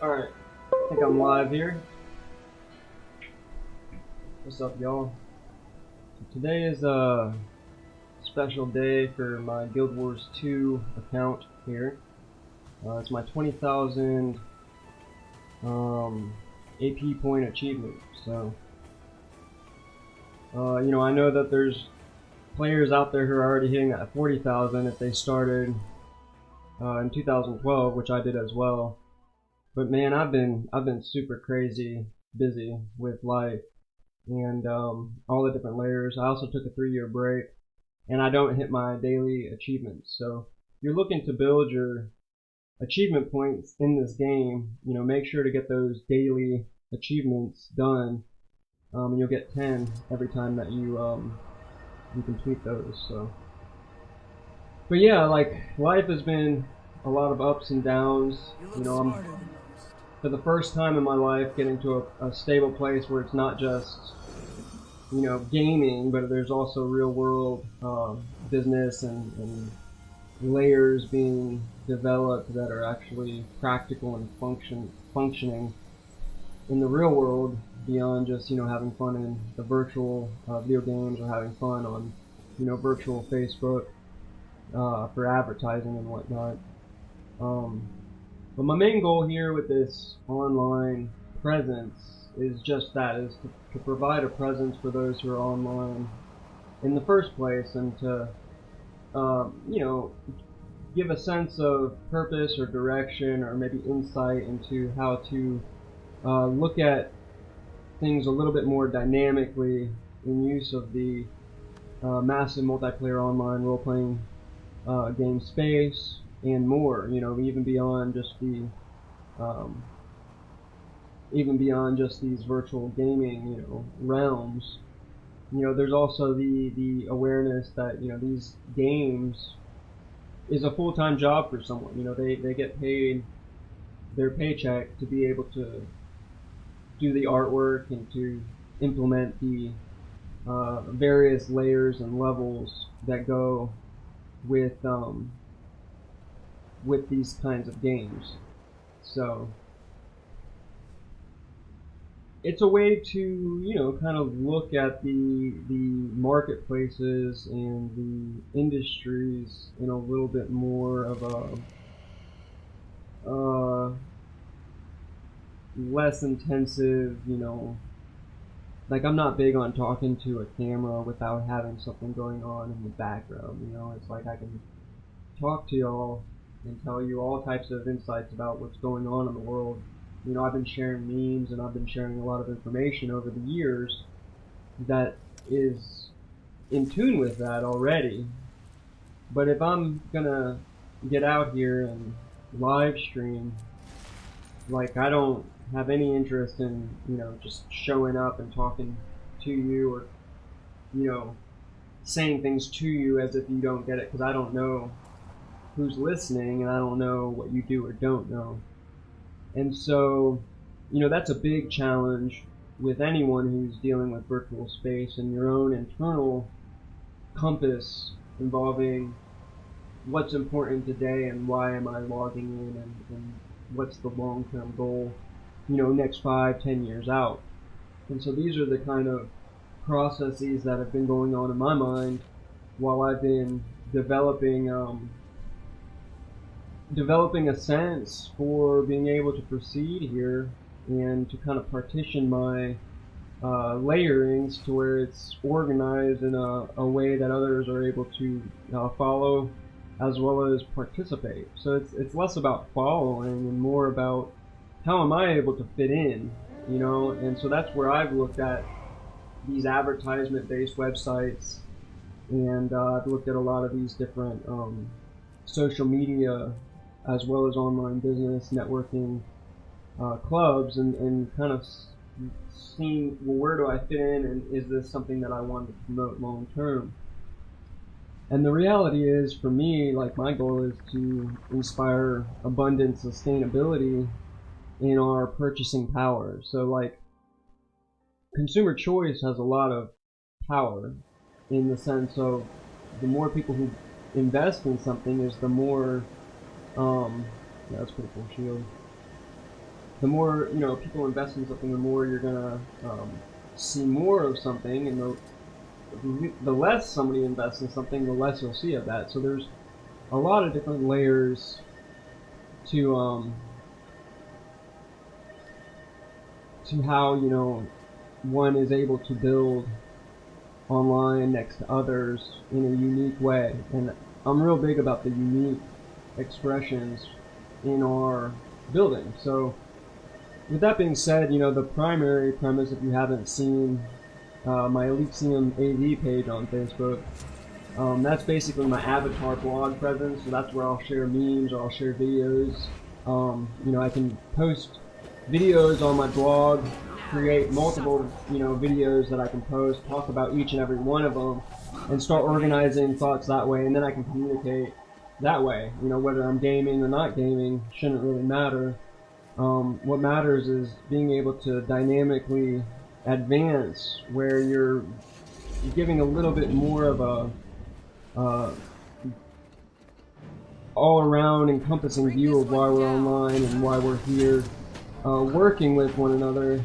Alright, I think I'm live here. What's up, y'all? Today is a special day for my Guild Wars 2 account here. It's my 20,000 AP point achievement. So, I know that there's players out there who are already hitting that 40,000 if they started in 2012, which I did as well. But man, I've been super crazy busy with life and all the different layers. I also took a 3-year break, and I don't hit my daily achievements. So if you're looking to build your achievement points in this game, make sure to get those daily achievements done, and you'll get 10 every time that you complete those. So, but yeah, like life has been a lot of ups and downs. I'm for the first time in my life getting to a stable place where it's not just gaming, but there's also real world business and layers being developed that are actually practical and functioning in the real world beyond just having fun in the virtual video games or having fun on virtual Facebook for advertising and whatnot. But my main goal here with this online presence is just that, is to provide a presence for those who are online in the first place, and to give a sense of purpose or direction or maybe insight into how to look at things a little bit more dynamically in use of the massive multiplayer online role-playing game space and more, even beyond just these virtual gaming, realms. There's also the awareness that, these games is a full-time job for someone. They get paid their paycheck to be able to do the artwork and to implement the various layers and levels that go with these kinds of games. So it's a way to kind of look at the marketplaces and the industries in a little bit more of a less intensive, like I'm not big on talking to a camera without having something going on in the background. It's like I can talk to y'all and tell you all types of insights about what's going on in the world. I've been sharing memes and I've been sharing a lot of information over the years that is in tune with that already. But if I'm gonna get out here and live stream, like I don't have any interest in, just showing up and talking to you or, saying things to you as if you don't get it, because I don't know who's listening and I don't know what you do or don't know. And so, that's a big challenge with anyone who's dealing with virtual space, and your own internal compass involving what's important today and why am I logging in, and what's the long-term goal, next 5-10 years out. And so these are the kind of processes that have been going on in my mind while I've been developing a sense for being able to proceed here and to kind of partition my layerings to where it's organized in a way that others are able to follow as well as participate. So it's less about following and more about how am I able to fit in, and so that's where I've looked at these advertisement-based websites, and I've looked at a lot of these different social media as well as online business networking clubs, and kind of seeing, well, where do I fit in, and is this something that I want to promote long term? And the reality is, for me, like my goal is to inspire abundant sustainability in our purchasing power. So like consumer choice has a lot of power in the sense of the more people who invest in something is the more, yeah, that's pretty cool shield. the more, you know, people invest in something, the more you're gonna see more of something, and the less somebody invests in something, the less you'll see of that. So there's a lot of different layers to how, you know, one is able to build online next to others in a unique way. And I'm real big about the unique expressions in our building. So with that being said, you know, the primary premise, if you haven't seen my Elysium AV page on Facebook, that's basically my avatar blog presence. So that's where I'll share memes, or I'll share videos. You know, I can post videos on my blog, create multiple, you know, videos that I can post, talk about each and every one of them, and start organizing thoughts that way, and then I can communicate that way. You know, whether I'm gaming or not gaming shouldn't really matter. What matters is being able to dynamically advance where you're giving a little bit more of a all-around encompassing view of why we're online and why we're here working with one another.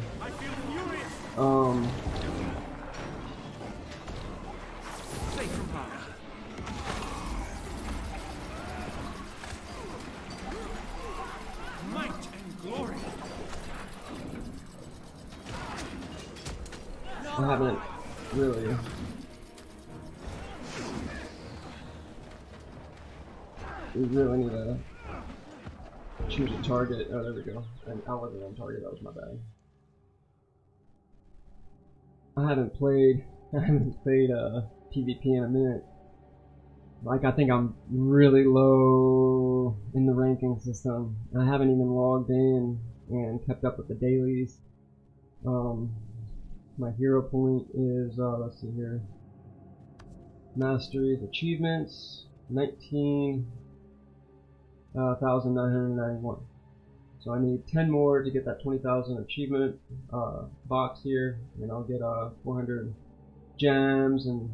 I haven't really. We really need to choose a target. Oh, there we go. And I wasn't on target. That was my bad. I haven't played PvP in a minute. Like, I think I'm really low in the ranking system. I haven't even logged in and kept up with the dailies. My hero point is, let's see here, masteries, achievements, 19,991. So I need 10 more to get that 20,000 achievement box here, and I'll get 400 gems and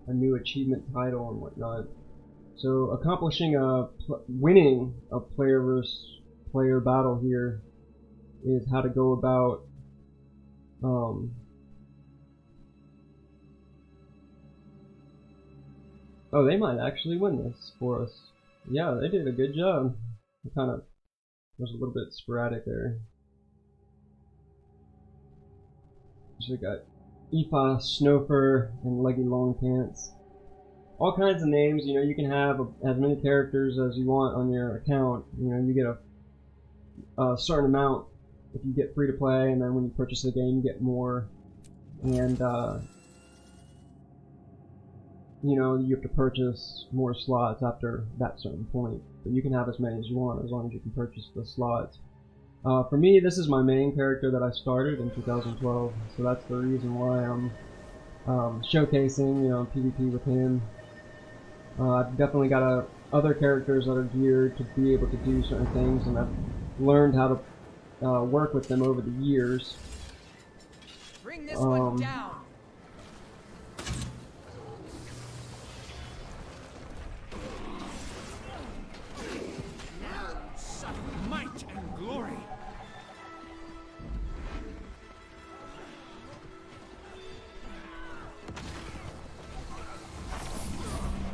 a new achievement title and whatnot. So accomplishing winning a player versus player battle here is how to go about oh, they might actually win this for us. Yeah, they did a good job. It kind of was a little bit sporadic there. So we got Aoife, Snowfur, and Leggy Longpants. All kinds of names. You know, you can have as many characters as you want on your account. You know, you get a certain amount if you get free to play, and then when you purchase the game, you get more. And you know, you have to purchase more slots after that certain point. But you can have as many as you want as long as you can purchase the slots. For me, this is my main character that I started in 2012, so that's the reason why I'm showcasing, you know, PvP with him. I've definitely got other characters that are geared to be able to do certain things, and I've learned how to work with them over the years. Bring this one down. Might and glory.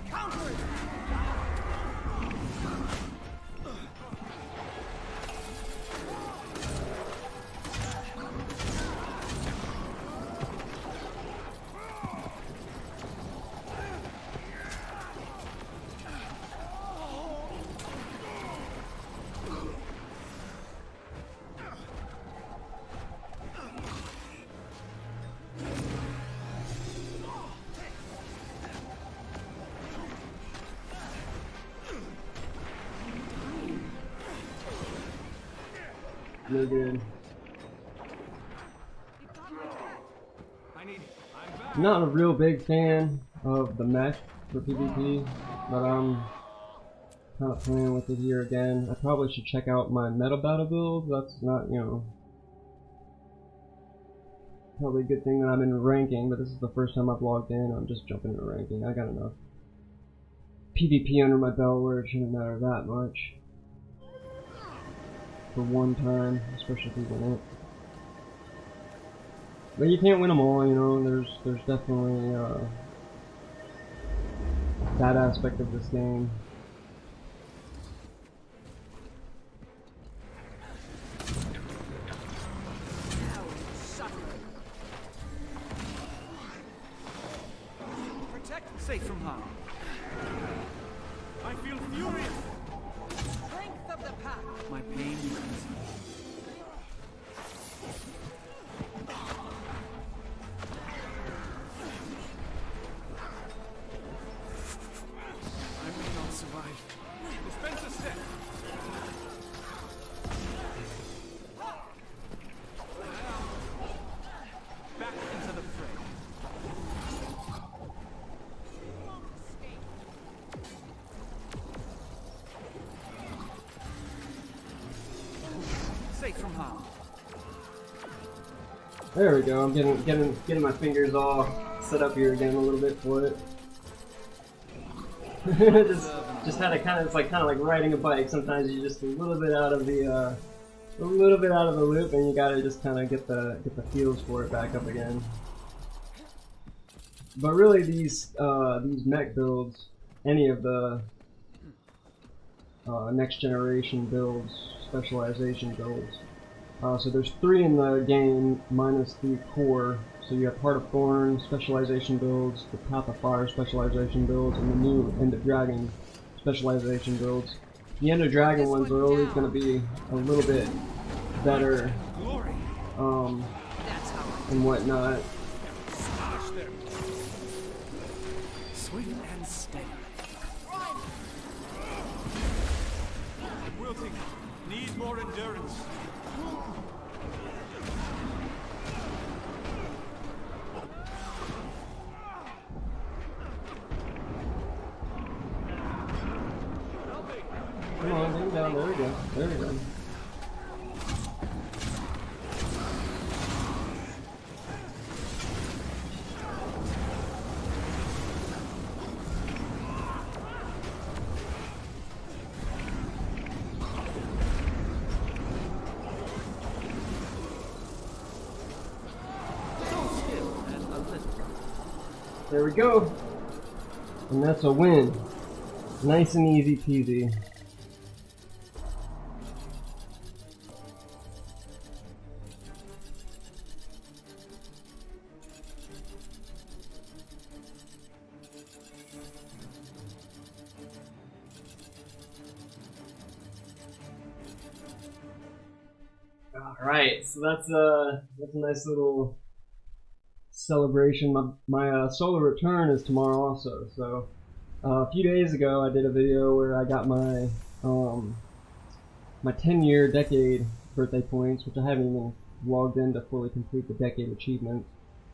Counter it. Really good. Not a real big fan of the mech for PvP, but I'm kind of playing with it here again. I probably should check out my meta battle build. That's not, you know, probably a good thing that I'm in ranking, but this is the first time I've logged in. I'm just jumping into ranking. I got enough PvP under my belt where it shouldn't matter that much. for one time, especially if you win it. But you can't win them all, you know. There's definitely that aspect of this game. Protect, safe from harm. I feel furious. Strength of the pack. My pain is easy. I may not survive. Dispense a step. Back into the fray. Safe from harm. There we go. I'm getting my fingers all set up here again a little bit for it. just had to kind of, it's like riding a bike. Sometimes you're just a little bit out of the loop, and you gotta just kind of get the feels for it back up again. But really, these mech builds, any of the next generation builds, specialization builds. So there's 3 in the game minus the core. So you have Heart of Thorn specialization builds, the Path of Fire specialization builds, and the new End of Dragon specialization builds. The End of Dragon ones are always going to be a little bit better and whatnot. Swift and steady. Wilting, need more endurance. Come on, get him down. There we go. There we go. There we go. And that's a win. Nice and easy peasy. Alright, so that's a nice little celebration. My solar return is tomorrow also, so a few days ago I did a video where I got my my 10-year decade birthday points, which I haven't even logged in to fully complete the decade achievement.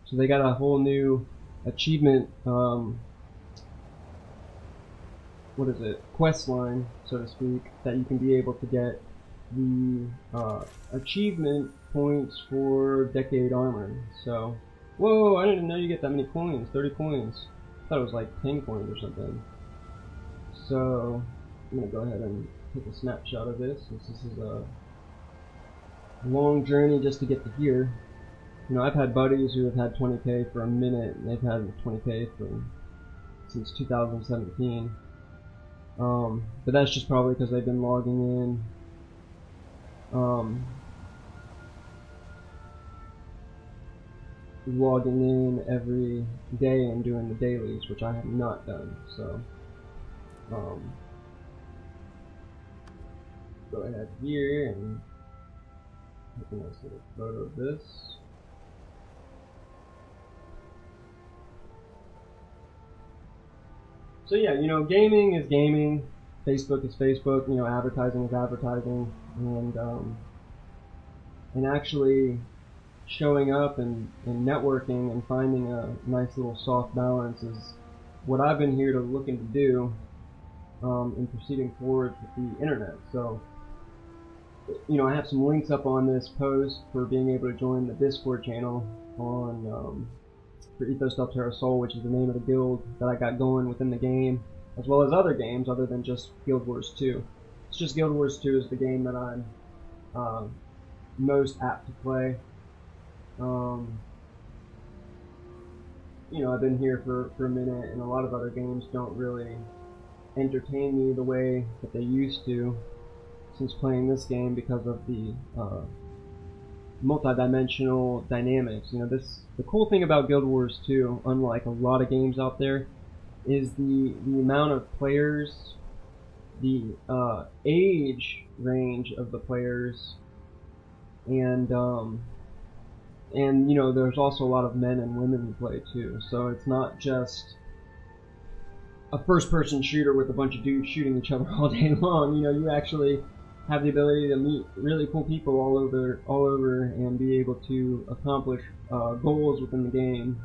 So they got a whole new achievement, what is it, quest line, so to speak, that you can be able to get the achievement points for decade armor. So, whoa, I didn't know you get that many coins, 30 coins. I thought it was like 10 coins or something. So, I'm gonna go ahead and take a snapshot of this, since this is a long journey just to get to here. You know, I've had buddies who have had 20k for a minute, and they've had 20k since 2017. But that's just probably because they've been logging in. Logging in every day and doing the dailies, which I have not done. So, go ahead here and take a nice little photo of this. So yeah, you know, gaming is gaming, Facebook is Facebook, you know, advertising is advertising, and actually showing up and networking and finding a nice little soft balance is what I've been here to looking to do in proceeding forward with the internet. So, you know, I have some links up on this post for being able to join the Discord channel on for Ethos Del Terra Sol, which is the name of the guild that I got going within the game, as well as other games other than just Guild Wars 2. It's just Guild Wars 2 is the game that I'm most apt to play. You know, I've been here for a minute, and a lot of other games don't really entertain me the way that they used to since playing this game because of the multi-dimensional dynamics. You know, the cool thing about Guild Wars 2, unlike a lot of games out there, is the amount of players, the age range of the players, and you know, there's also a lot of men and women who play too. So it's not just a first-person shooter with a bunch of dudes shooting each other all day long. You know, you actually have the ability to meet really cool people all over, and be able to accomplish goals within the game.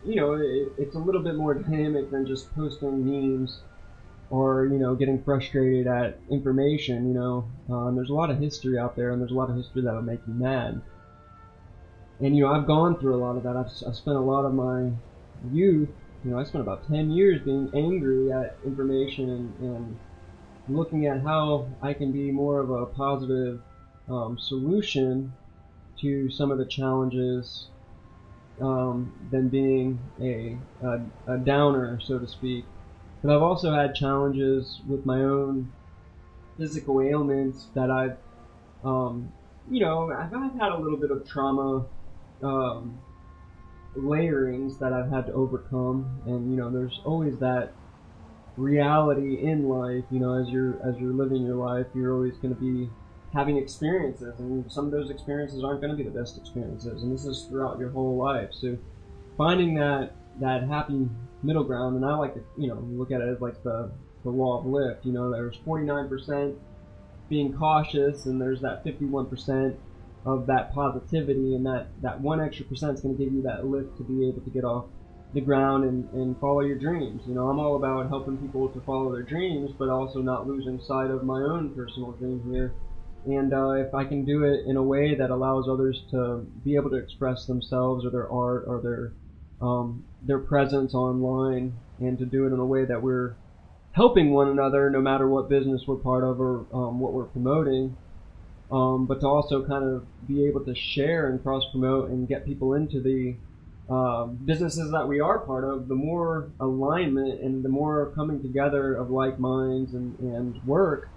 You know, it's a little bit more dynamic than just posting memes or, you know, getting frustrated at information. You know, there's a lot of history out there, and there's a lot of history that'll make you mad. And, you know, I've gone through a lot of that. I've spent a lot of my youth, you know, I spent about 10 years being angry at information and looking at how I can be more of a positive solution to some of the challenges than being a downer, so to speak. But I've also had challenges with my own physical ailments that I've, you know, I've had a little bit of trauma layerings that I've had to overcome, and, you know, there's always that reality in life. You know, as you're living your life, you're always going to be having experiences, and some of those experiences aren't going to be the best experiences, and this is throughout your whole life. So finding that happy middle ground, and I like to, you know, look at it as like the law of lift. You know, there's 49% being cautious, and there's that 51% of that positivity, and that one extra percent is going to give you that lift to be able to get off the ground and follow your dreams. You know, I'm all about helping people to follow their dreams, but also not losing sight of my own personal dream here. And if I can do it in a way that allows others to be able to express themselves or their art or their presence online, and to do it in a way that we're helping one another, no matter what business we're part of or what we're promoting, but to also kind of be able to share and cross-promote and get people into the businesses that we are part of, the more alignment and the more coming together of like minds and work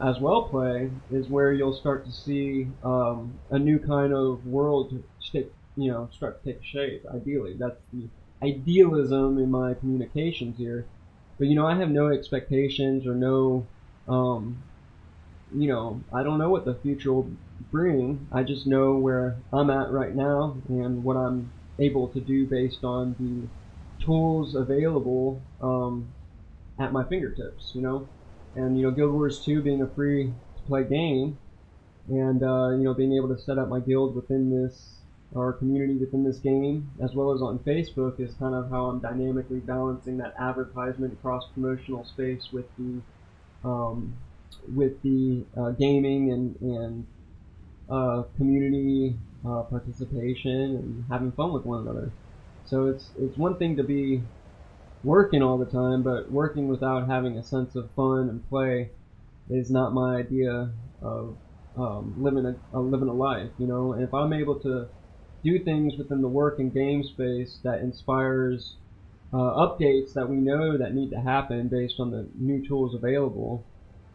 as well play is where you'll start to see a new kind of world start to take shape. Ideally, that's the idealism in my communications here. But, you know, I have no expectations or no, you know, I don't know what the future will bring. I just know where I'm at right now and what I'm able to do based on the tools available at my fingertips, you know. And, you know, Guild Wars 2 being a free-to-play game, and, you know, being able to set up my guild within this, our community within this game, as well as on Facebook, is kind of how I'm dynamically balancing that advertisement cross-promotional space with the gaming and community participation and having fun with one another. So it's one thing to be working all the time, but working without having a sense of fun and play is not my idea of living a life, you know. And if I'm able to do things within the work and game space that inspires updates that we know that need to happen based on the new tools available,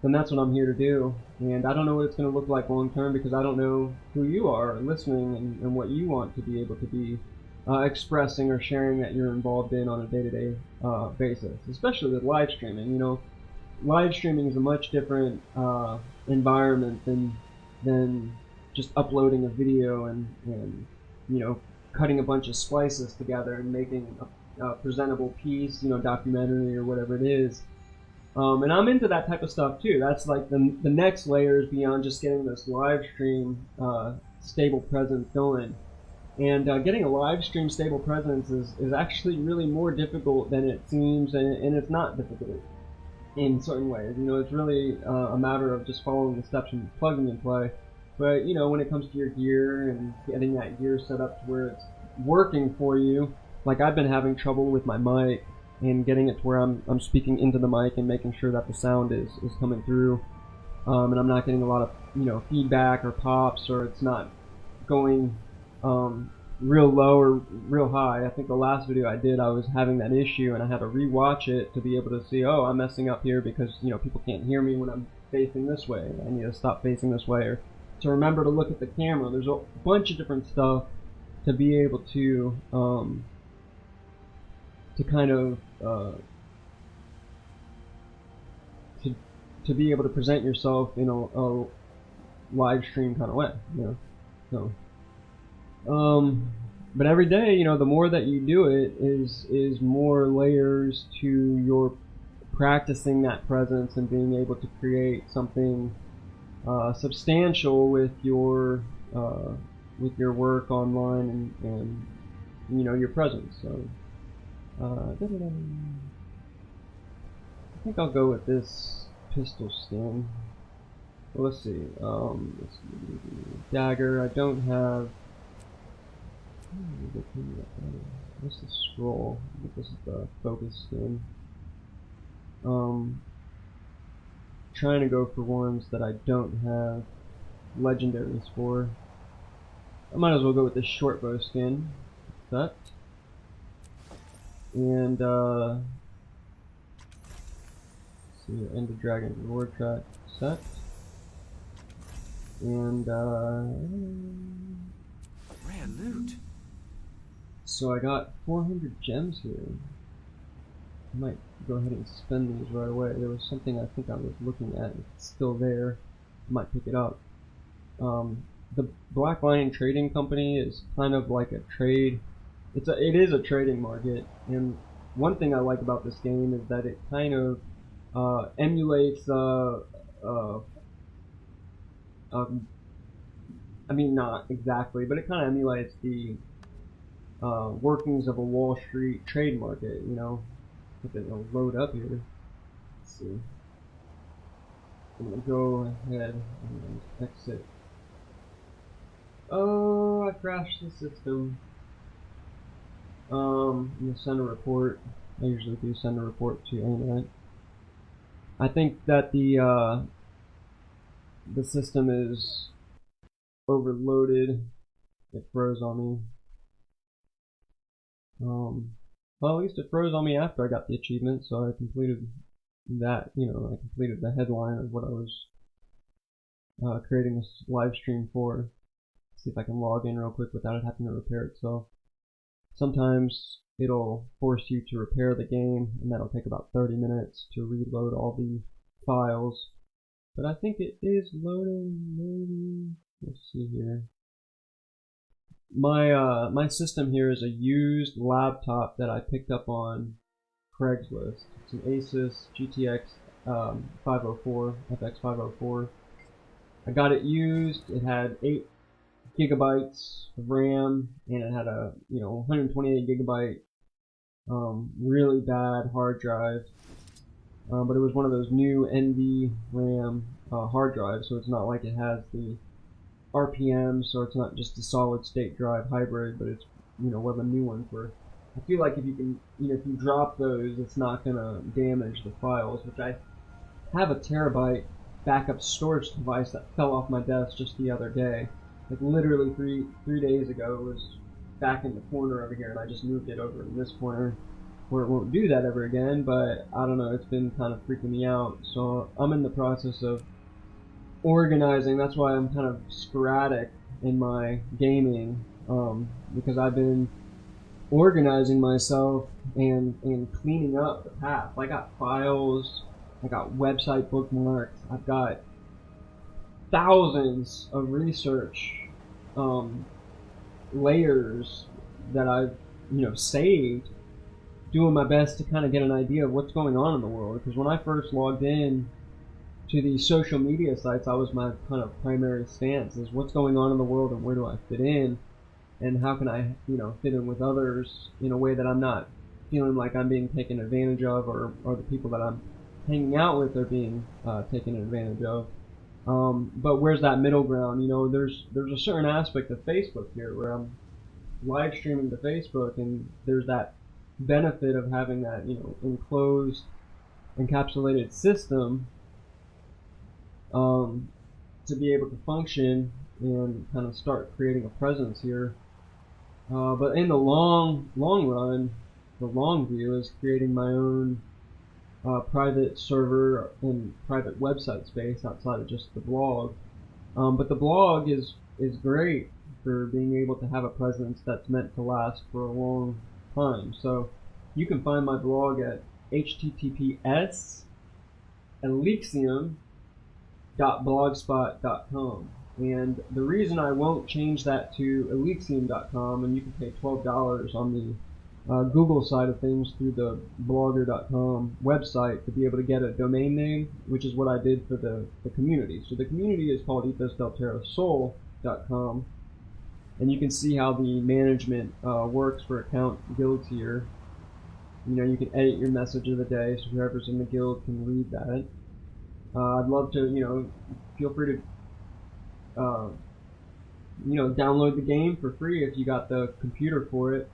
then that's what I'm here to do. And I don't know what it's going to look like long term, because I don't know who you are listening and what you want to be able to be expressing or sharing that you're involved in on a day-to-day basis, especially with live streaming. You know, live streaming is a much different environment than just uploading a video and you know, cutting a bunch of splices together and making a presentable piece, you know, documentary or whatever it is. And I'm into that type of stuff too. That's like the next layers beyond just getting this live stream stable presence going. And getting a live stream stable presence is actually really more difficult than it seems, and it's not difficult in certain ways. You know, it's really a matter of just following the steps and plugging and play. But, you know, when it comes to your gear and getting that gear set up to where it's working for you, like I've been having trouble with my mic and getting it to where I'm speaking into the mic and making sure that the sound is coming through, and I'm not getting a lot of, you know, feedback or pops, or it's not going real low or real high. I think the last video I did, I was having that issue, and I had to rewatch it to be able to see, oh, I'm messing up here because, you know, people can't hear me when I'm facing this way. I need to stop facing this way, or to remember to look at the camera. There's a bunch of different stuff to be able to kind of to be able to present yourself in a live stream kind of way, you know. So, but every day, you know, the more that you do it, is more layers to your practicing that presence and being able to create something substantial with your work online and you know, your presence. So I think I'll go with this pistol skin. Well, let's see. Dagger. I don't have. What's the scroll? I think this is the focus skin. Trying to go for ones that I don't have legendaries for. I might as well go with this short bow skin. That. And let's see, Ender Dragon reward track set. And Rare loot. So I got 400 gems here. I might go ahead and spend these right away. There was something I think I was looking at. It's still there. I might pick it up. The Black Lion Trading Company is kind of like a trade. It is a trading market, and one thing I like about this game is that it kind of emulates I mean, not exactly, but it kind of emulates the workings of a Wall Street trade market, you know. If it'll load up here. Let's see. I'm gonna go ahead and exit. Oh, I crashed the system. I'm gonna send a report. I usually do send a report to ANET. I think that the system is overloaded. It froze on me. Well, at least it froze on me after I got the achievement, so I completed that. You know, I completed the headline of what I was creating this live stream for. See if I can log in real quick without it having to repair itself. Sometimes it'll force you to repair the game, and that'll take about 30 minutes to reload all the files. But I think it is loading, maybe. Let's see here. My system here is a used laptop that I picked up on Craigslist. It's an Asus GTX 504, FX 504. I got it used. It had 8 gigabytes of RAM, and it had a 128 gigabyte really bad hard drive. But it was one of those new NVRAM hard drives, so it's not like it has the RPM, so it's not just a solid state drive hybrid, but it's one of the new ones where I feel like if you can, if you drop those, it's not gonna damage the files. Which I have a terabyte backup storage device that fell off my desk just the other day. Like literally three days ago, it was back in the corner over here, and I just moved it over in this corner where it won't do that ever again. But I don't know, it's been kind of freaking me out. So I'm in the process of organizing. That's why I'm kind of sporadic in my gaming, because I've been organizing myself and cleaning up the path. I got files, I got website bookmarks, I've got thousands of research layers that I've saved, doing my best to kind of get an idea of what's going on in the world. Because when I first logged in to the social media sites, that was my kind of primary stance, is what's going on in the world and where do I fit in, and how can I fit in with others in a way that I'm not feeling like I'm being taken advantage of, or the people that I'm hanging out with are being taken advantage of. But where's that middle ground? There's a certain aspect of Facebook here where I'm live streaming to Facebook, and there's that benefit of having that, enclosed, encapsulated system to be able to function and kind of start creating a presence here. But in the long run, the long view is creating my own private server and private website space outside of just the blog. But the blog is great for being able to have a presence that's meant to last for a long time. So you can find my blog at https://elixium.blogspot.com. And the reason I won't change that to elixium.com, and you can pay $12 on the Google side of things through the blogger.com website to be able to get a domain name, which is what I did for the community. So the community is called ethosdelterrasoul.com, and you can see how the management works for account guilds here. You can edit your message of the day, so whoever's in the guild can read that. I'd love to, feel free to download the game for free if you got the computer for it.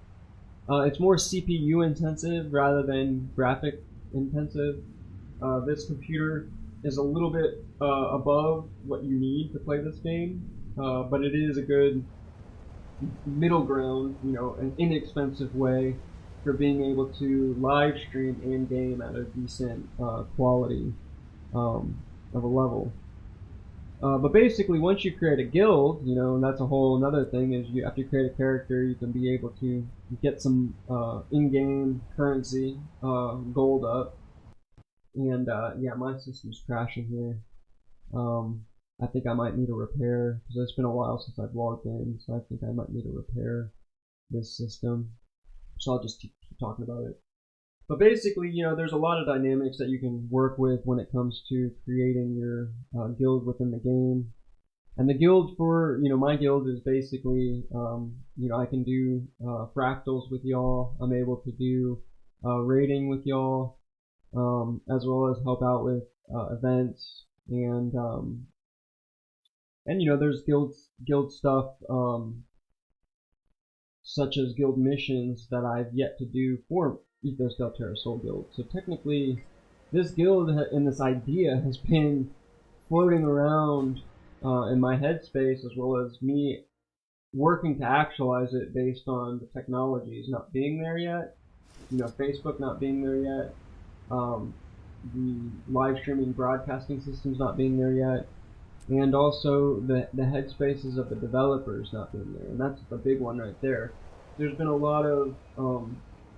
It's more CPU intensive rather than graphic intensive. This computer is a little bit above what you need to play this game, but it is a good middle ground, an inexpensive way for being able to live stream in game at a decent quality of a level. But basically, once you create a guild, and that's a whole another thing, is after you create a character, you can be able to get some in-game currency, gold up. And yeah, my system's crashing here. I think I might need a repair, because it's been a while since I've logged in, so I think I might need to repair this system. So I'll just keep talking about it. But basically, there's a lot of dynamics that you can work with when it comes to creating your guild within the game. And the guild for, my guild is basically, I can do fractals with y'all. I'm able to do raiding with y'all, as well as help out with events. And there's guild stuff, such as guild missions that I've yet to do for Ethos Del Terra Soul Guild. So technically, this guild and this idea has been floating around in my headspace, as well as me working to actualize it based on the technologies not being there yet. Facebook not being there yet. The live streaming broadcasting systems not being there yet. And also the headspaces of the developers not being there. And that's the big one right there. There's been a lot of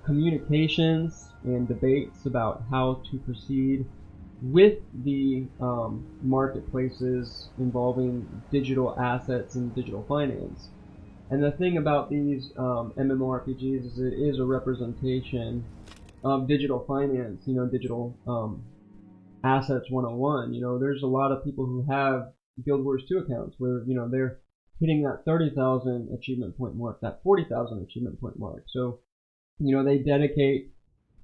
communications and debates about how to proceed with the marketplaces involving digital assets and digital finance. And the thing about these MMORPGs is it is a representation of digital finance, digital assets 101. There's a lot of people who have Guild Wars 2 accounts where, they're hitting that 30,000 achievement point mark, that 40,000 achievement point mark. So, they dedicate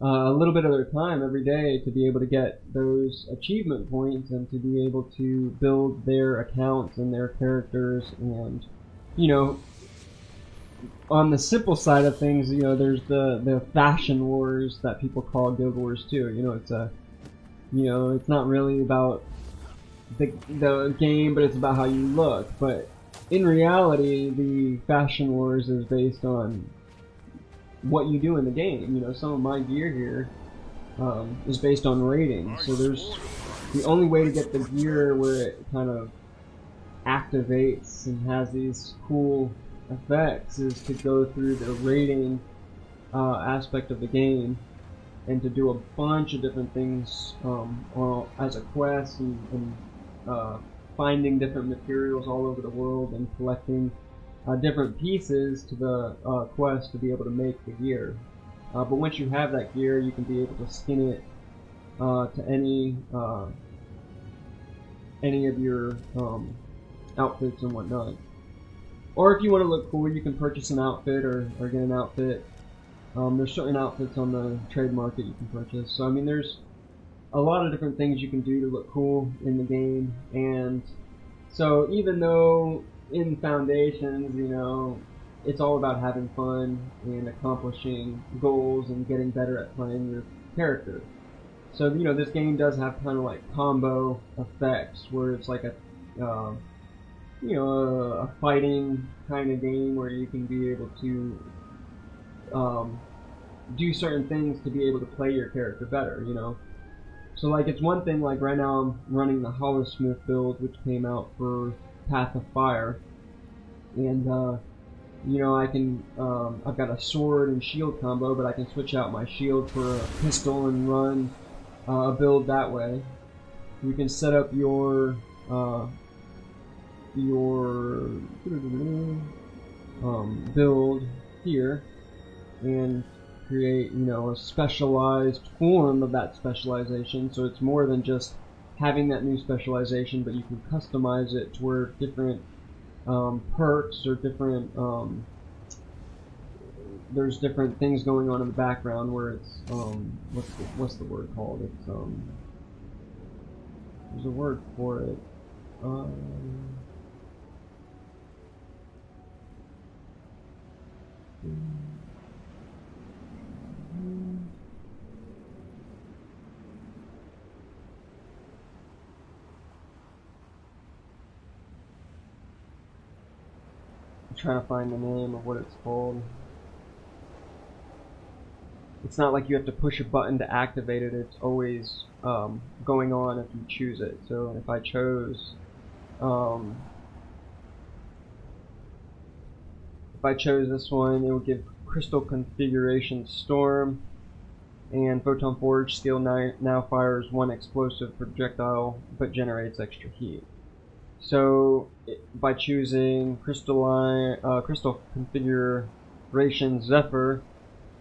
a little bit of their time every day to be able to get those achievement points and to be able to build their accounts and their characters. And, on the simple side of things, there's the fashion wars that people call Guild Wars 2. It's not really about the game, but it's about how you look. But in reality, the fashion wars is based on what you do in the game. Some of my gear here is based on rating. So there's the only way to get the gear where it kind of activates and has these cool effects is to go through the rating aspect of the game, and to do a bunch of different things as a quest, and finding different materials all over the world and collecting different pieces to the quest to be able to make the gear. But once you have that gear, you can be able to skin it to any of your outfits and whatnot. Or if you want to look cool, you can purchase an outfit or get an outfit. There's certain outfits on the trade market you can purchase. So, there's a lot of different things you can do to look cool in the game. And so even though in Foundations, it's all about having fun and accomplishing goals and getting better at playing your character. So, you know, this game does have kind of like combo effects where it's like a, you know, a fighting kind of game where you can be able to do certain things to be able to play your character better, you know. So, like, it's one thing, like, right now I'm running the Hollowsmith build, which came out for Path of Fire, and, you know, I can, I've got a sword and shield combo, but I can switch out my shield for a pistol and run a build that way. You can set up your build here and create, you know, a specialized form of that specialization. So it's more than just having that new specialization, but you can customize it to where different perks or different there's different things going on in the background where it's what's the word called? It's there's a word for it. I'm trying to find the name of what it's called. It's not like you have to push a button to activate it. It's always going on if you choose it. So if I chose this one, it would give Crystal Configuration Storm, and Photon Forge skill now fires one explosive projectile but generates extra heat. So by choosing Crystal Configuration Zephyr,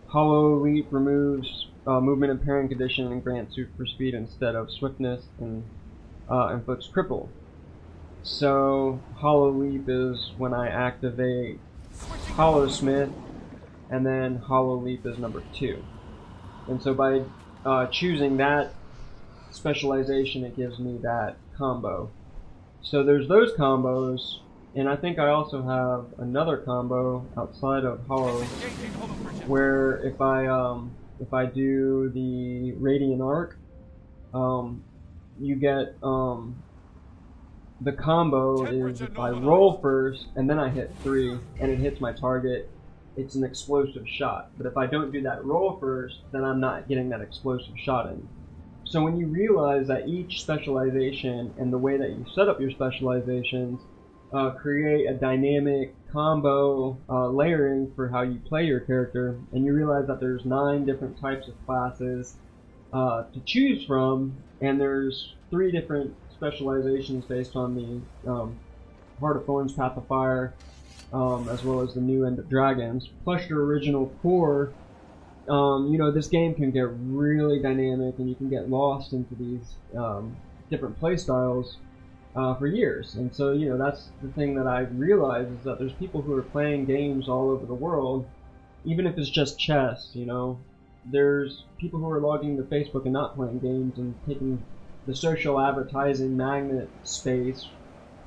Hollow Leap removes movement impairing condition and grants super speed instead of swiftness, and inflicts cripple. So Hollow Leap is when I activate Hollowsmith, and then Hollow Leap is number 2. And so by choosing that specialization, it gives me that combo. So there's those combos, and I think I also have another combo outside of Hollow, where if I do the Radiant Arc, you get the combo is if I roll first and then I hit 3 and it hits my target, it's an explosive shot. But if I don't do that roll first, then I'm not getting that explosive shot in. So when you realize that each specialization and the way that you set up your specializations create a dynamic combo layering for how you play your character, and you realize that there's 9 different types of classes to choose from, and there's 3 different specializations based on the Heart of Thorns, Path of Fire, as well as the new End of Dragons, plus your original core. You know, this game can get really dynamic, and you can get lost into these different play styles for years. And so, you know, that's the thing that I realize is that there's people who are playing games all over the world, even if it's just chess. You know, there's people who are logging to Facebook and not playing games and taking the social advertising magnet space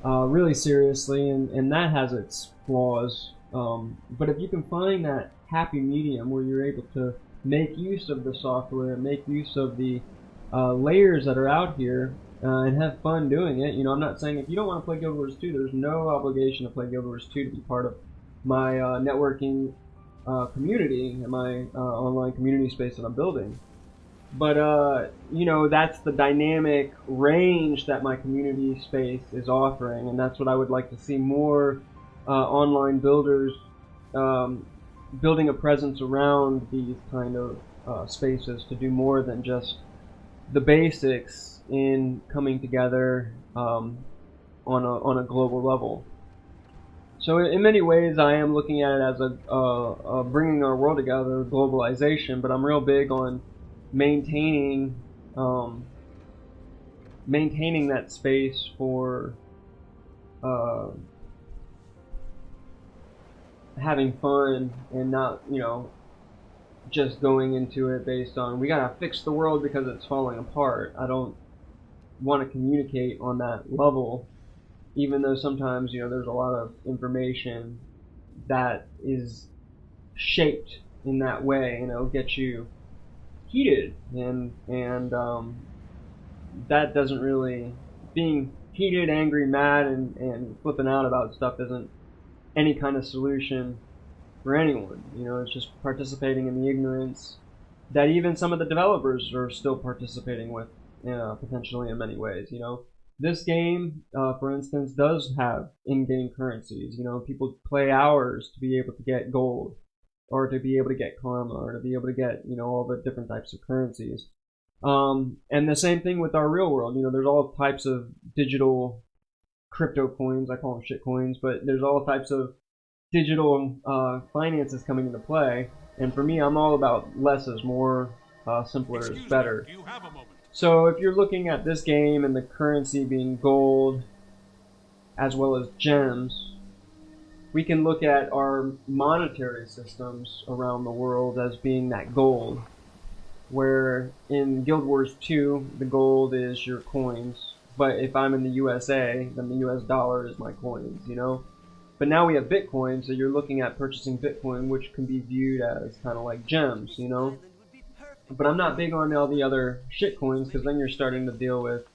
really seriously, and that has its flaws. But if you can find that happy medium where you're able to make use of the software, make use of the layers that are out here, and have fun doing it. You know, I'm not saying if you don't want to play Guild Wars 2, there's no obligation to play Guild Wars 2 to be part of my networking community and my online community space that I'm building. But, you know, that's the dynamic range that my community space is offering, and that's what I would like to see more online builders building a presence around these kind of spaces to do more than just the basics in coming together on a global level. So in many ways, I am looking at it as a bringing our world together, globalization, but I'm real big on maintaining that space for having fun and not, you know, just going into it based on we gotta fix the world because it's falling apart. I don't want to communicate on that level, even though sometimes, you know, there's a lot of information that is shaped in that way, and it'll get you heated, and that doesn't really, being heated, angry, mad, and flipping out about stuff isn't any kind of solution for anyone. It's just participating in the ignorance that even some of the developers are still participating with, potentially in many ways. This game, for instance, does have in-game currencies. People play hours to be able to get gold, or to be able to get karma, or to be able to get, all the different types of currencies. And the same thing with our real world. There's all types of digital crypto coins. I call them shit coins, but there's all types of digital finances coming into play. And for me, I'm all about less is more, simpler is better. So if you're looking at this game and the currency being gold as well as gems, we can look at our monetary systems around the world as being that gold. Where in Guild Wars 2, the gold is your coins. But if I'm in the USA, then the US dollar is my coins, But now we have Bitcoin, so you're looking at purchasing Bitcoin, which can be viewed as kind of like gems, But I'm not big on all the other shit coins, because then you're starting to deal with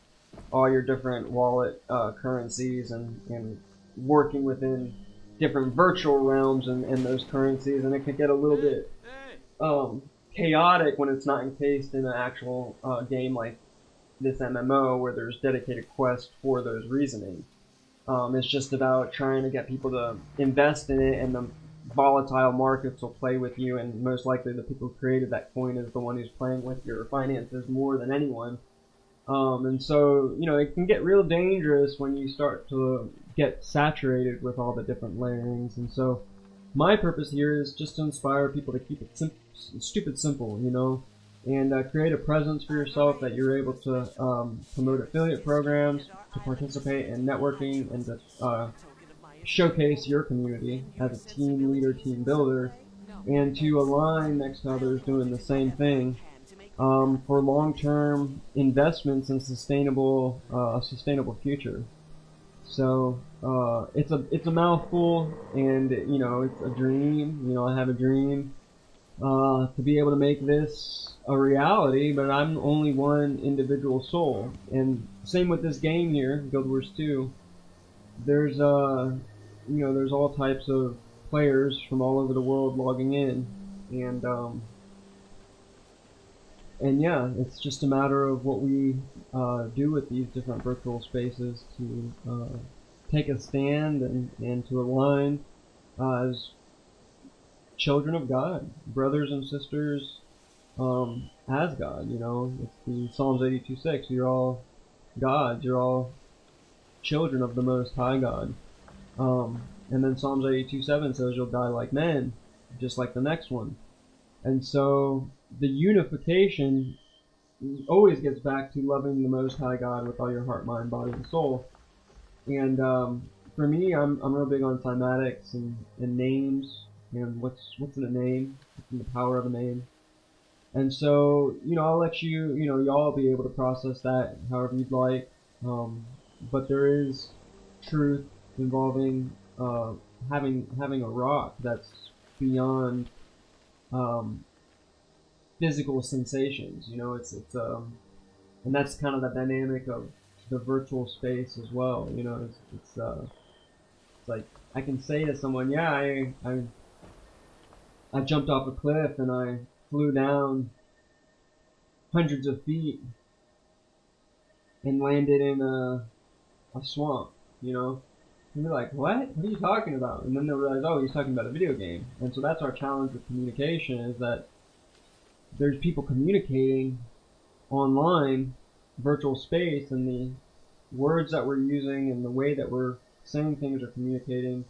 all your different wallet currencies and working within different virtual realms and those currencies, and it can get a little bit chaotic when it's not encased in an actual game like this MMO, where there's dedicated quests for those reasoning. It's just about trying to get people to invest in it, and the volatile markets will play with you, and most likely the people who created that coin is the one who's playing with your finances more than anyone. And so, it can get real dangerous when you start to get saturated with all the different layerings. And so my purpose here is just to inspire people to keep it stupid simple, and create a presence for yourself that you're able to promote affiliate programs, to participate in networking, and to showcase your community as a team leader, team builder, and to align next to others doing the same thing for long-term investments in sustainable future. So it's a mouthful, and it's a dream. I have a dream to be able to make this a reality, but I'm only one individual soul. And same with this game here, Guild Wars 2. There's there's all types of players from all over the world logging in, and yeah, it's just a matter of what we do with these different virtual spaces to take a stand and to align as children of God, brothers and sisters as God. It's the Psalms 82:6. You're all gods. You're all children of the Most High God. And then Psalms 82:7 says you'll die like men, just like the next one. And so the unification always gets back to loving the Most High God with all your heart, mind, body, and soul. And for me, I'm real big on thematics and names, and what's in a name, what's in the power of a name. And so, I'll let y'all be able to process that however you'd like. But there is truth involving having a rock that's beyond physical sensations. It's and that's kind of the dynamic of the virtual space as well. It's like I can say to someone, yeah, I jumped off a cliff and I flew down hundreds of feet and landed in a swamp, And they're like, what? What are you talking about? And then they'll realize, oh, he's talking about a video game. And so that's our challenge with communication, is that there's people communicating online, virtual space, and the words that we're using and the way that we're saying things or communicating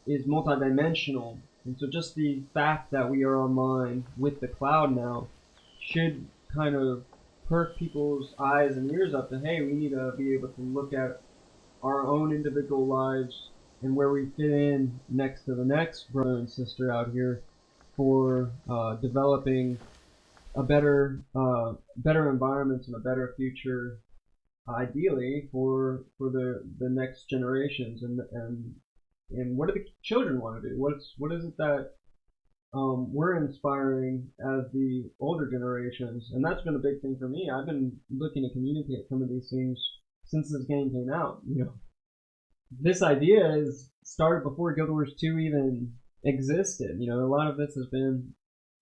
is multidimensional. And so just the fact that we are online with the cloud now should kind of perk people's eyes and ears up to, hey, we need to be able to look at our own individual lives and where we fit in next to the next brother and sister out here for developing a better environment and a better future, ideally for the next generations and and what do the children want to do? What is it that we're inspiring as the older generations? And that's been a big thing for me. I've been looking to communicate some of these things since this game came out. This idea is started before Guild Wars 2 even existed. A lot of this has been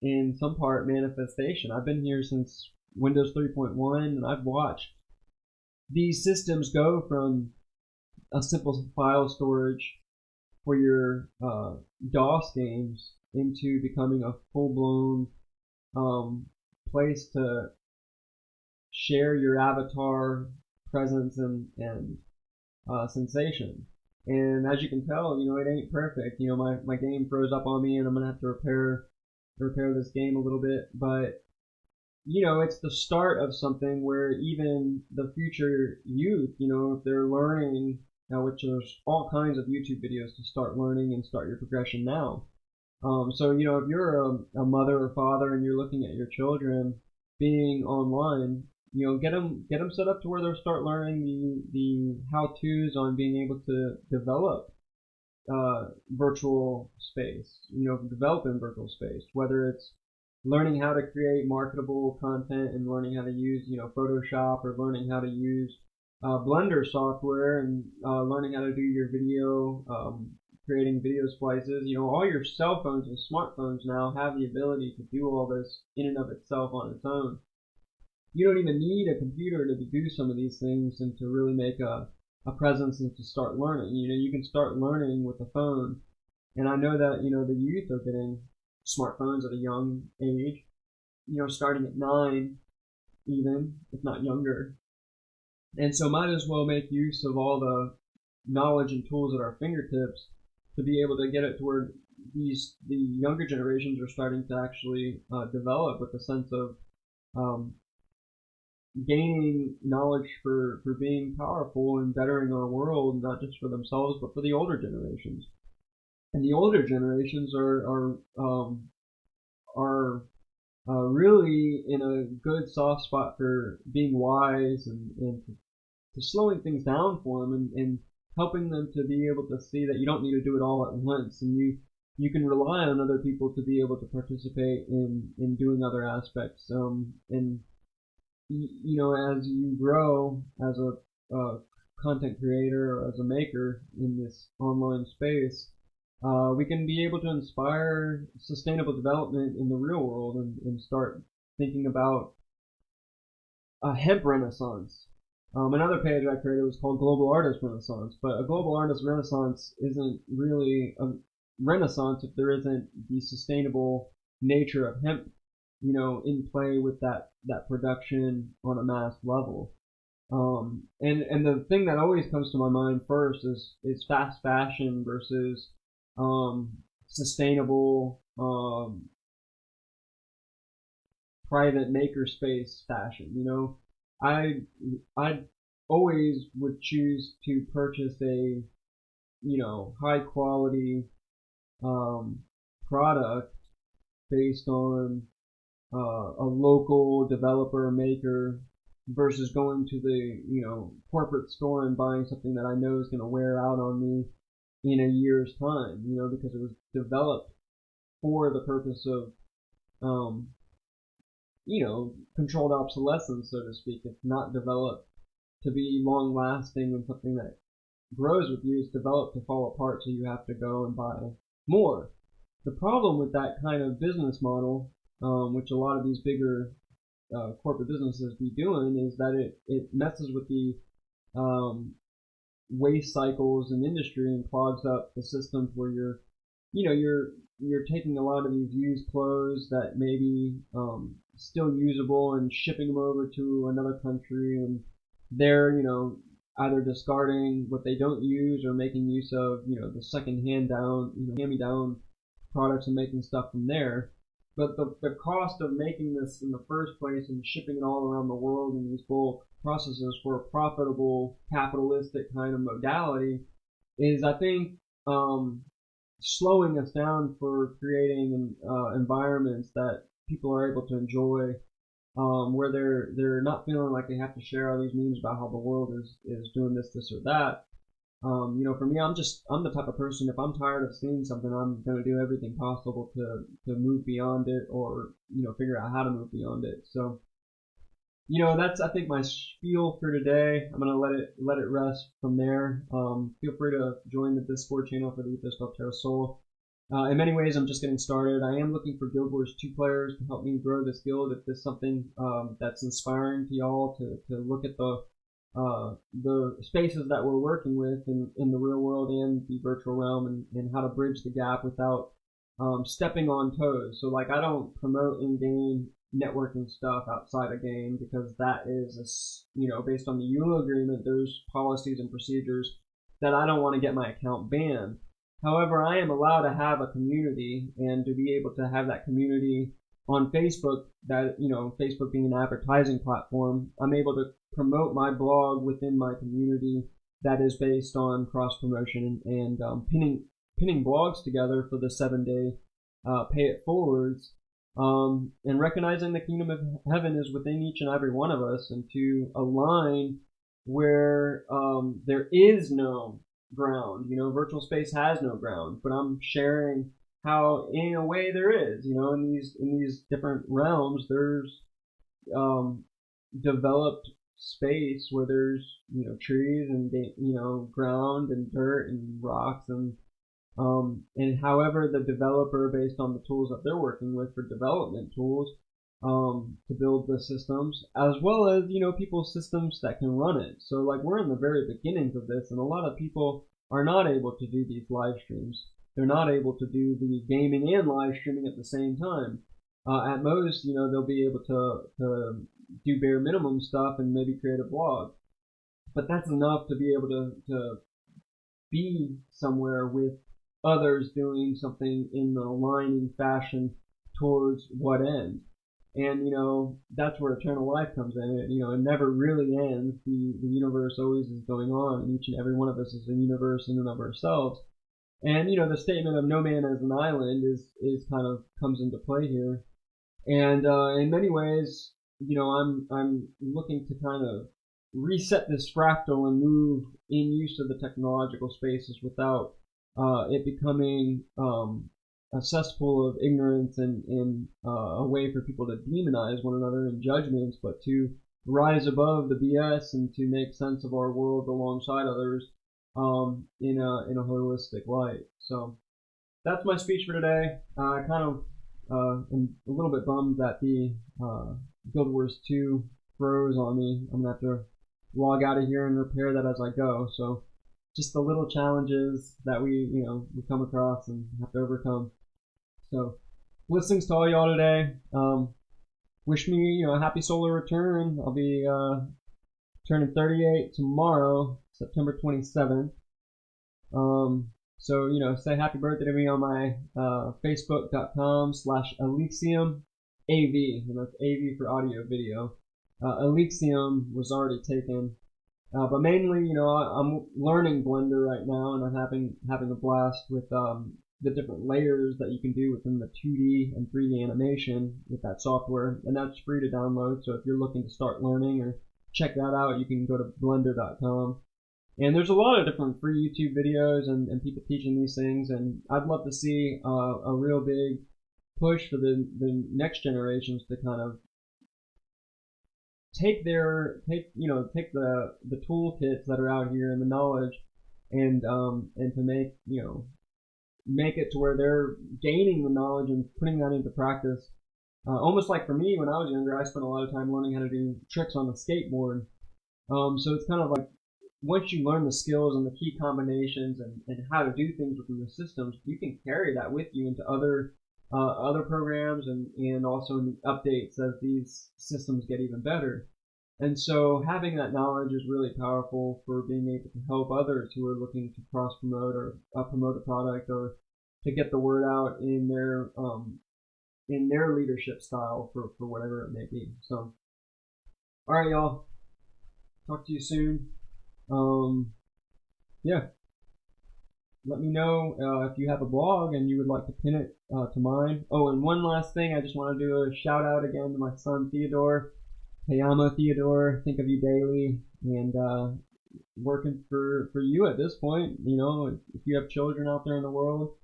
in some part manifestation. I've been here since Windows 3.1, and I've watched these systems go from a simple file storage for your DOS games into becoming a full-blown place to share your avatar presence and sensation. And as you can tell, it ain't perfect. My game froze up on me, and I'm gonna have to repair this game a little bit. But it's the start of something where even the future youth, if they're learning now, which there's all kinds of YouTube videos to start learning and start your progression now. So if you're a mother or father and you're looking at your children being online, get them set up to where they'll start learning the how-tos on being able to develop virtual space, develop in virtual space, whether it's learning how to create marketable content and learning how to use, Photoshop, or learning how to use Blender software, and learning how to do your video, creating video splices. All your cell phones and smartphones now have the ability to do all this in and of itself on its own. You don't even need a computer to do some of these things and to really make a presence and to start learning. You can start learning with a phone. And I know that, the youth are getting smartphones at a young age, starting at 9 even, if not younger. And so might as well make use of all the knowledge and tools at our fingertips to be able to get it to where the younger generations are starting to actually develop with a sense of gaining knowledge for being powerful and bettering our world, not just for themselves, but for the older generations. And the older generations are really in a good soft spot for being wise and to slowing things down for them and helping them to be able to see that you don't need to do it all at once, and you can rely on other people to be able to participate in doing other aspects. And as you grow as a content creator or as a maker in this online space, we can be able to inspire sustainable development in the real world and start thinking about a hemp renaissance. Another page I created was called Global Artist Renaissance, but a global artist renaissance isn't really a renaissance if there isn't the sustainable nature of hemp, in play with that production on a mass level. And the thing that always comes to my mind first is fast fashion versus sustainable private makerspace fashion. I always would choose to purchase a high quality product based on a local developer maker versus going to the corporate store and buying something that I know is going to wear out on me in a year's time, because it was developed for the purpose of controlled obsolescence, so to speak. It's not developed to be long lasting and something that grows with you. It's developed to fall apart, so you have to go and buy more. The problem with that kind of business model, which a lot of these bigger corporate businesses be doing, is that it messes with the waste cycles in industry and clogs up the systems where you're taking a lot of these used clothes that may be still usable and shipping them over to another country, and they're either discarding what they don't use or making use of the hand-me-down products and making stuff from there. But the cost of making this in the first place and shipping it all around the world in these bulk processes for a profitable capitalistic kind of modality is, I think, slowing us down for creating environments that people are able to enjoy, where they're not feeling like they have to share all these memes about how the world is doing this or that. You know, for me, I'm the type of person, if I'm tired of seeing something, I'm going to do everything possible to move beyond it, or, you know, figure out how to move beyond it. So, you know, that's, I think, my spiel for today. I'm going to let it rest from there. Feel free to join the Discord channel for the Ethos of Terra Soul. In many ways, I'm just getting started. I am looking for Guild Wars 2 players to help me grow this guild. If there's something that's inspiring to y'all to look at the spaces that we're working with in the real world and the virtual realm, and how to bridge the gap without stepping on toes. So, like, I don't promote in-game networking stuff outside a game, because that is, you know, based on the EULA agreement, there's policies and procedures that I don't want to get my account banned. However, I am allowed to have a community, and to be able to have that community on Facebook, that, you know, Facebook being an advertising platform, I'm able to promote my blog within my community that is based on cross promotion and pinning blogs together for the 7-day pay it forwards, and recognizing the kingdom of heaven is within each and every one of us, and to align where there is no ground. You know, virtual space has no ground, but I'm sharing how, in a way, there is. You know, in these different realms, there's developed space where there's, you know, trees and, you know, ground and dirt and rocks, and however the developer, based on the tools that they're working with for development tools, to build the systems, as well as, you know, people's systems that can run it. So, like, we're in the very beginnings of this, and a lot of people are not able to do these live streams. They're not able to do the gaming and live streaming at the same time. At most, you know, they'll be able to do bare minimum stuff and maybe create a blog. But that's enough to be able to be somewhere with others doing something in the aligning fashion towards what end. And, you know, that's where eternal life comes in. It, you know, it never really ends. The universe always is going on, and each and every one of us is a universe in and of ourselves. And, you know, the statement of no man as an island is kind of comes into play here. And in many ways, you know, I'm looking to kind of reset this fractal and move in use of the technological spaces without it becoming a cesspool of ignorance and a way for people to demonize one another in judgments, but to rise above the BS and to make sense of our world alongside others in a holistic light. So that's my speech for today. I kind of am a little bit bummed that the Guild Wars 2 froze on me. I'm gonna have to log out of here and repair that as I go. So just the little challenges that we come across and have to overcome. So blessings to all y'all today. Wish me, a happy solar return. I'll be turning 38 tomorrow, September 27th. So, say happy birthday to me on my facebook.com/Elysium AV. That's AV for audio video. Elysium was already taken. But mainly, I'm learning Blender right now, and I'm having a blast with the different layers that you can do within the 2D and 3D animation with that software, and that's free to download. So if you're looking to start learning or check that out, you can go to blender.com. And there's a lot of different free YouTube videos and people teaching these things, and I'd love to see a real big push for the next generations to kind of take the toolkits that are out here and the knowledge, and to make it to where they're gaining the knowledge and putting that into practice. Almost like for me, when I was younger, I spent a lot of time learning how to do tricks on the skateboard. So it's kind of like, once you learn the skills and the key combinations and how to do things within the systems, you can carry that with you into other programs and also in the updates as these systems get even better. And so having that knowledge is really powerful for being able to help others who are looking to cross promote or promote a product, or to get the word out in their leadership style for whatever it may be. So, all right, y'all. Talk to you soon. Yeah. Let me know if you have a blog and you would like to pin it to mine. Oh, and one last thing, I just want to do a shout out again to my son Theodore. Hey, Theodore, think of you daily, and working for you at this point. You know, if you have children out there in the world,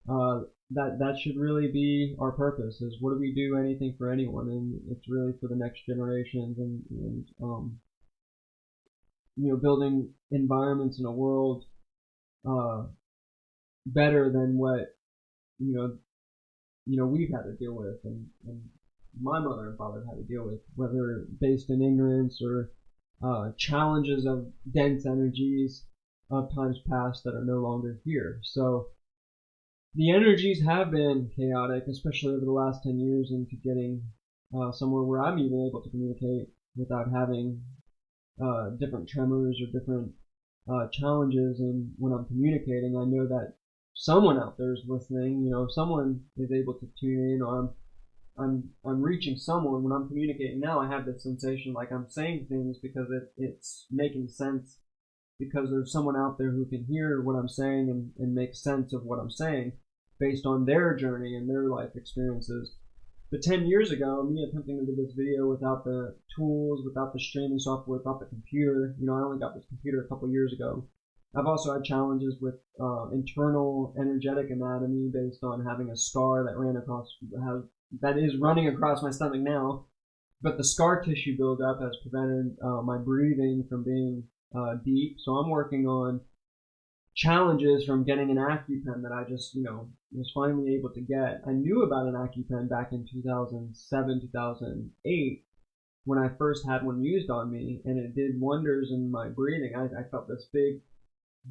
that should really be our purpose. Is what do we do anything for anyone, and it's really for the next generations, and you know, building environments in a world better than what you know we've had to deal with, and my mother and father had to deal with, whether based in ignorance or challenges of dense energies of times past that are no longer here. So the energies have been chaotic, especially over the last 10 years, into getting somewhere where I'm even able to communicate without having different tremors or different challenges. And when I'm communicating, I know that someone out there is listening. You know, someone is able to tune in, or I'm reaching someone. When I'm communicating now, I have this sensation like I'm saying things because it's making sense, because there's someone out there who can hear what I'm saying and make sense of what I'm saying based on their journey and their life experiences. But 10 years ago, me attempting to do this video without the tools, without the streaming software, without the computer, you know, I only got this computer a couple years ago. I've also had challenges with internal energetic anatomy based on having a scar that is running across my stomach now. But the scar tissue buildup has prevented my breathing from being deep. So I'm working on challenges from getting an AccuPen that I just, you know, was finally able to get. I knew about an AccuPen back in 2007, 2008 when I first had one used on me, and it did wonders in my breathing. I felt this big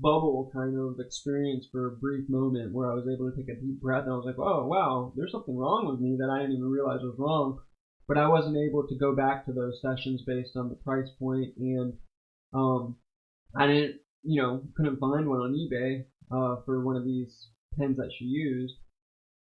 bubble kind of experience for a brief moment where I was able to take a deep breath, and I was like, oh wow, there's something wrong with me that I didn't even realize was wrong. But I wasn't able to go back to those sessions based on the price point, and I didn't, you know, couldn't find one on eBay for one of these pens that she used.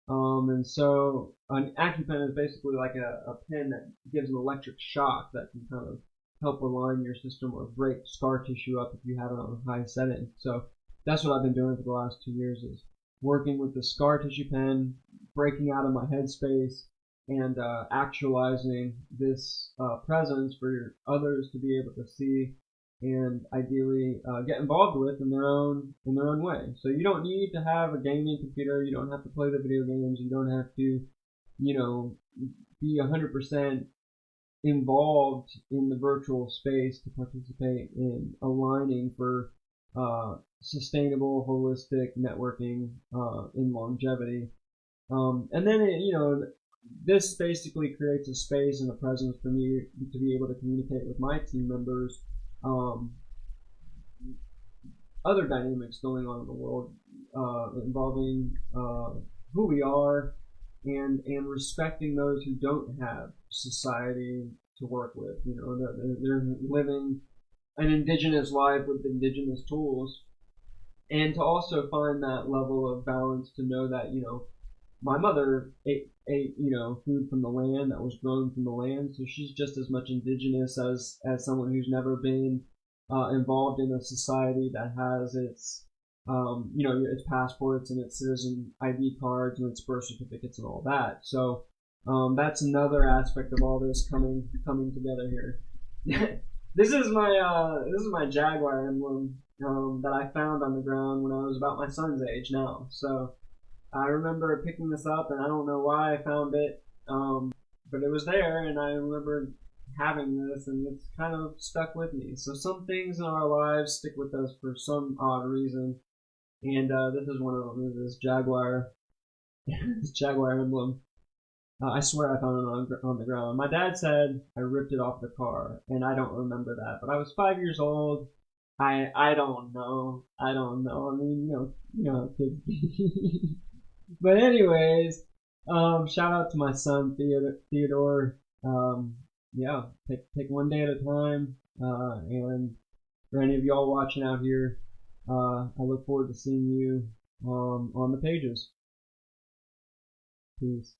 And so an AccuPen is basically like a pen that gives an electric shock that can kind of help align your system or break scar tissue up if you have it on a high setting. So that's what I've been doing for the last 2 years, is working with the scar tissue pen, breaking out of my headspace, and actualizing this presence for others to be able to see and ideally get involved with in their own way. So you don't need to have a gaming computer. You don't have to play the video games. You don't have to, you know, be 100% involved in the virtual space to participate in aligning for sustainable, holistic networking in longevity. And then, you know, this basically creates a space and a presence for me to be able to communicate with my team members. Other dynamics going on in the world involving who we are and respecting those who don't have society to work with. You know, they're living an indigenous life with indigenous tools, and to also find that level of balance to know that, you know, my mother ate you know, food from the land that was grown from the land, so she's just as much indigenous as someone who's never been involved in a society that has its you know, its passports and its citizen ID cards and its birth certificates and all that. So that's another aspect of all this coming together here. This is my Jaguar emblem that I found on the ground when I was about my son's age now. So I remember picking this up, and I don't know why I found it, but it was there, and I remember having this, and it's kind of stuck with me. So some things in our lives stick with us for some odd reason, and this is one of them. This Jaguar, this Jaguar emblem. I swear I found it on the ground. My dad said I ripped it off the car, and I don't remember that. But I was 5 years old. I don't know. I mean, you know how kids be. But anyways, shout out to my son Theodore. Yeah, take one day at a time. And for any of y'all watching out here, I look forward to seeing you on the pages. Peace.